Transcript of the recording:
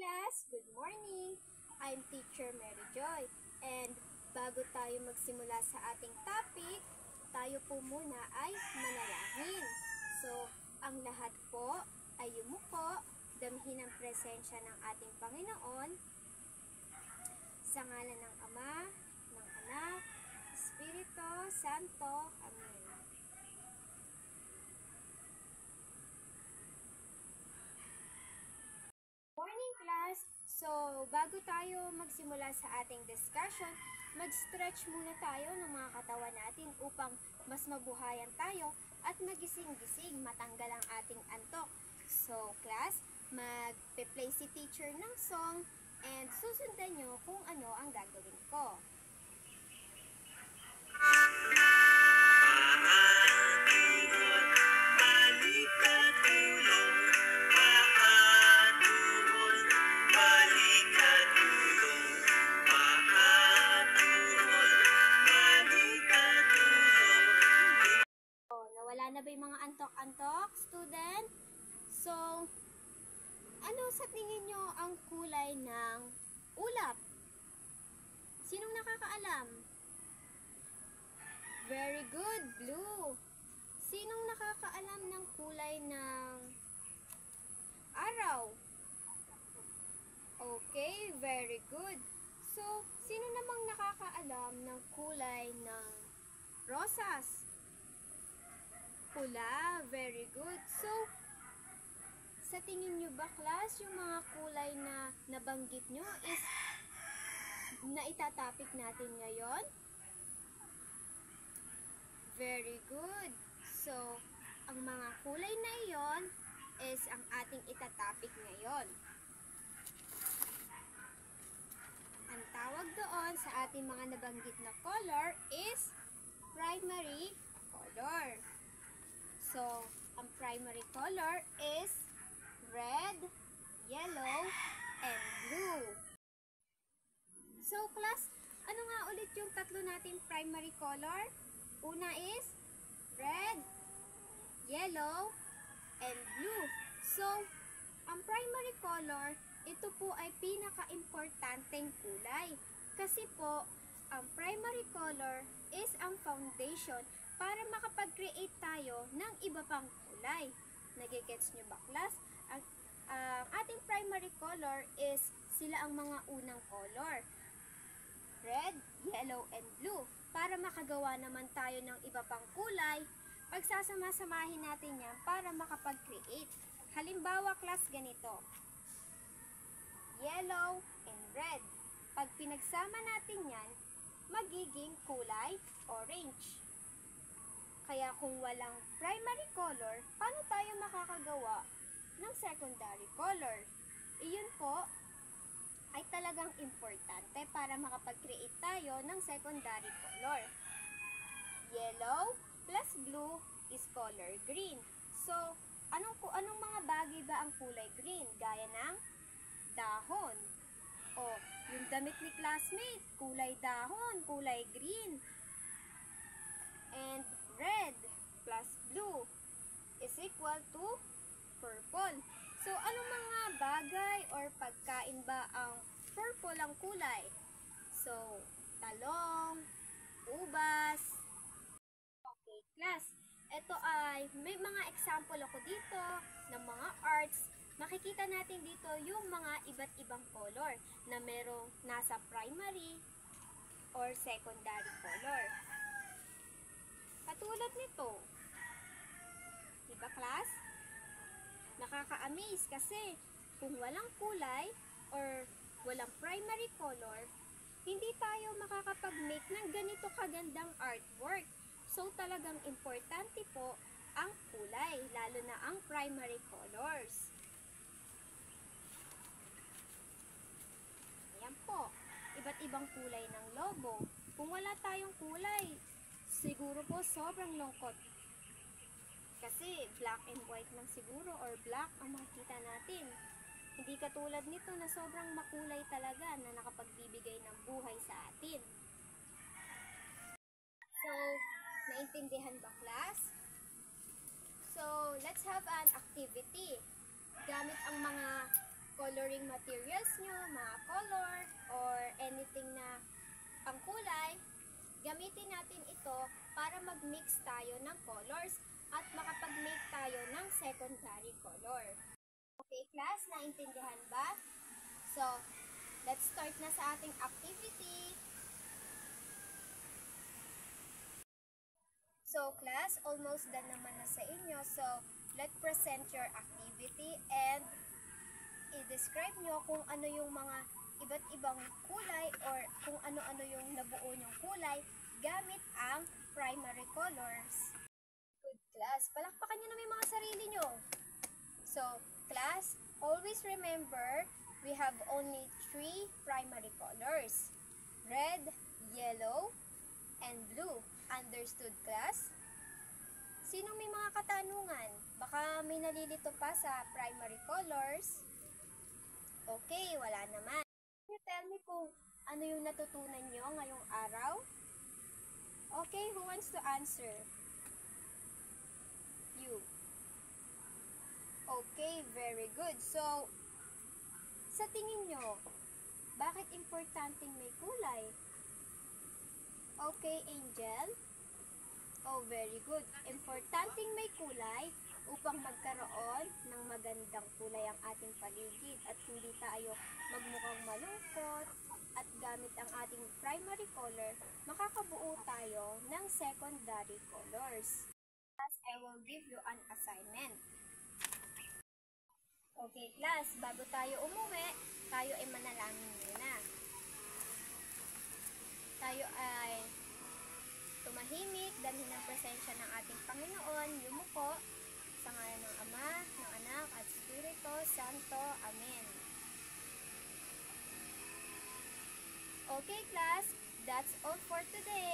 class! Good morning! I'm Teacher Mary Joy. And bago tayo magsimula sa ating topic, tayo po muna ay manalangin. So, ang lahat po ay yumuko, damhin ang presensya ng ating Panginoon sa ngalan ng Ama, ng Anak, Espiritu Santo. Amen. Morning class! So, bago tayo magsimula sa ating discussion, mag-stretch muna tayo ng mga katawan natin upang mas mabuhayan tayo at magising-gising, matanggal ang ating antok. So, class, mag-play si teacher ng song and susundan nyo kung ano ang gagawin ko. Nawala na ba yung mga antok-antok, student? So, ano sa tingin nyo ang kulay ng ulap? Sinong nakakaalam? Very good, blue. Sinong nakakaalam ng kulay ng araw? Okay, very good. So, sino namang nakakaalam ng kulay ng rosas? Pula, very good. So, sa tingin nyo ba, class, yung mga kulay na nabanggit nyo is na itatapik natin ngayon? Very good. So, ang mga kulay na iyon is ang ating itatapik ngayon. Ang tawag doon sa ating mga nabanggit na color is primary color. So, ang primary color is red, yellow, and blue. So, class, ano nga ulit yung tatlo natin primary color? Una is red, yellow, and blue. So, ang primary color, ito po ay pinaka-importanteng kulay. Kasi po, ang primary color is ang foundation para makapag-create tayo ng iba pang kulay. Nagigets nyo ba, class? Ang ating primary color is sila ang mga unang color. Red, yellow, and blue. Para makagawa naman tayo ng iba pang kulay, pagsasama-samahin natin yan para makapag-create. Halimbawa, class, ganito. Yellow and red. Pag pinagsama natin yan, magiging kulay orange. Kaya kung walang primary color, paano tayo makakagawa ng secondary color? Iyon po ay talagang importante para makapag-create tayo ng secondary color. Yellow plus blue is color green. So, anong mga bagay ba ang kulay green? Gaya ng dahon. O, yung damit ni classmate, kulay dahon, kulay green. And red plus blue is equal to purple. So, anong mga bagay or pagkain ba ang purple ang kulay? So, talong, ubas. Okay, class. Ito ay, may mga example ako dito ng mga arts. Makikita natin dito yung mga iba't ibang color na merong nasa primary or secondary color. Katulad nito. Diba, class? Nakaka-amaze kasi kung walang kulay or walang primary color, hindi tayo makakapag-make ng ganito kagandang artwork. So, talagang importante po ang kulay, lalo na ang primary colors. Ayan po, iba't ibang kulay ng logo. Kung wala tayong kulay, siguro po sobrang lungkot. Kasi black and white lang siguro or black ang makikita natin. Hindi katulad nito na sobrang makulay talaga na nakapagbibigay ng buhay sa atin. So, naintindihan ba, class? So, let's have an activity. Gamit ang mga coloring materials nyo, mga color, or anything na pangkulay, gamitin natin ito para mag-mix tayo ng colors at makapag-make tayo ng secondary color. Okay class, naintindihan ba? So, let's start na sa ating activity. So class, almost done naman na sa inyo. So, let's present your activity and i-describe nyo kung ano yung mga iba't ibang kulay or kung ano-ano yung nabuo nyong kulay gamit ang primary colors. Good class, palakpakan nyo naman yung mga sarili nyo. So, class, always remember, we have only 3 primary colors. Red, yellow, and blue. Understood, class? Sinong may mga katanungan? Baka may nalilito pa sa primary colors? Okay, wala naman. Can you tell me kung ano yung natutunan nyo ngayong araw? Okay, who wants to answer? You. Okay, very good. So, sa tingin nyo, bakit importanteng may kulay? Okay, Angel? Oh, very good. Importanteng may kulay upang magkaroon ng magandang kulay ang ating paligid at hindi tayo magmukhang malungkot at gamit ang ating primary color, makakabuo tayo ng secondary colors. Class, I will give you an assignment. Okay, class, bago tayo umuwi, tayo ay manalangin muna. Tayo ay tumahimik, dalhin ng presensya ng ating Panginoon, yumuko, sa ngalan ng Ama, ng Anak, at Espiritu Santo. Amen. Okay class, that's all for today.